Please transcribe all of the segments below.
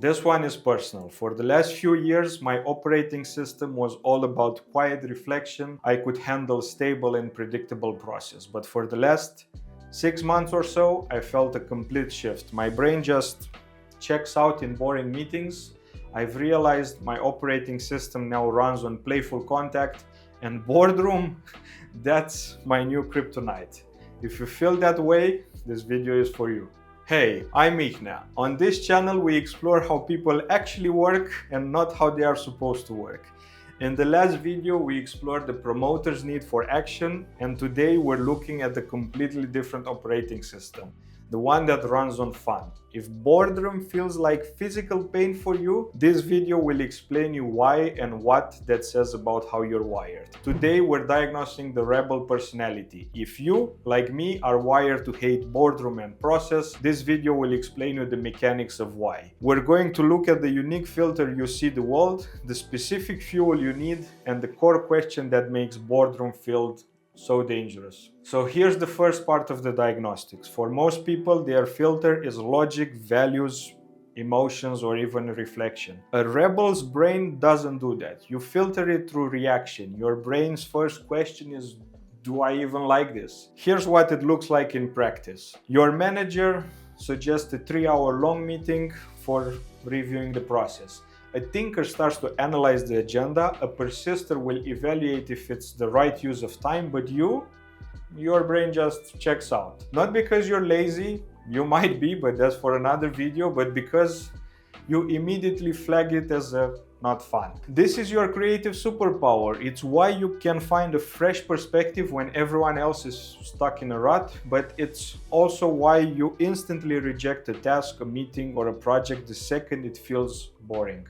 This one is personal. For the last few years, my operating system was all about quiet reflection. I could handle stable and predictable process. But for the last 6 months or so, I felt a complete shift. My brain just checks out in boring meetings. I've realized my operating system now runs on playful contact, and boredom, that's my new kryptonite. If you feel that way, this video is for you. Hey, I'm Mihnea. On this channel we explore how people actually work and not how they are supposed to work. In the last video we explored the promoter's need for action, and today we're looking at a completely different operating system. The one that runs on fun. If boredom feels like physical pain for you, this video will explain you why and what that says about how you're wired. Today we're diagnosing the rebel personality. If you, like me, are wired to hate boredom and process, this video will explain you the mechanics of why. We're going to look at the unique filter you see the world, the specific fuel you need, and the core question that makes boredom feel so dangerous. So here's the first part of the diagnostics. For most people, their filter is logic, values, emotions, or even reflection. A rebel's brain doesn't do that. You filter it through reaction. Your brain's first question is, do I even like this? Here's what it looks like in practice. Your manager suggests a 3-hour-long meeting for reviewing the process. A thinker starts to analyze the agenda, a persister will evaluate if it's the right use of time, but your brain just checks out. Not because you're lazy, you might be, but that's for another video, but because you immediately flag it as not fun. This is your creative superpower. It's why you can find a fresh perspective when everyone else is stuck in a rut, but it's also why you instantly reject a task, a meeting, or a project the second it feels boring.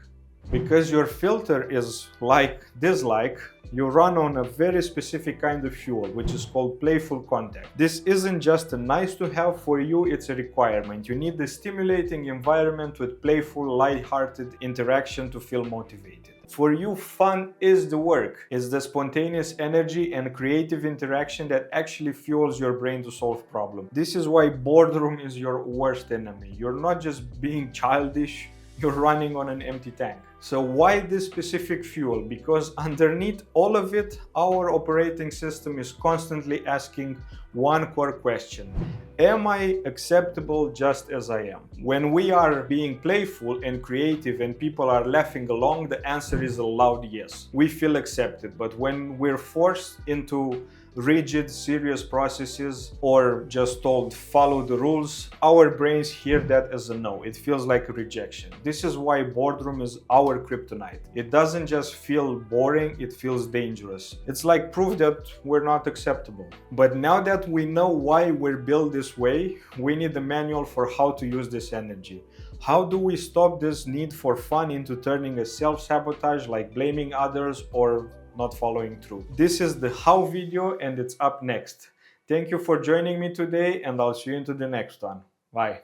Because your filter is like dislike, you run on a very specific kind of fuel, which is called playful contact. This isn't just a nice to have for you, it's a requirement. You need a stimulating environment with playful, light-hearted interaction to feel motivated. For you, fun is the work. It's the spontaneous energy and creative interaction that actually fuels your brain to solve problems. This is why boredom is your worst enemy. You're not just being childish, you're running on an empty tank. So why this specific fuel? Because underneath all of it, our operating system is constantly asking one core question. Am I acceptable just as I am? When we are being playful and creative and people are laughing along, the answer is a loud yes. We feel accepted. But when we're forced into rigid, serious processes or just told follow the rules, our brains hear that as a no. It feels like a rejection. This is why boredom is our kryptonite. It doesn't just feel boring, it feels dangerous. It's like proof that we're not acceptable. But now that we know why we're built this way, we need a manual for how to use this energy. How do we stop this need for fun into turning a self-sabotage, like blaming others or not following through? This is the how video and it's up next. Thank you for joining me today, and I'll see you into the next one. Bye.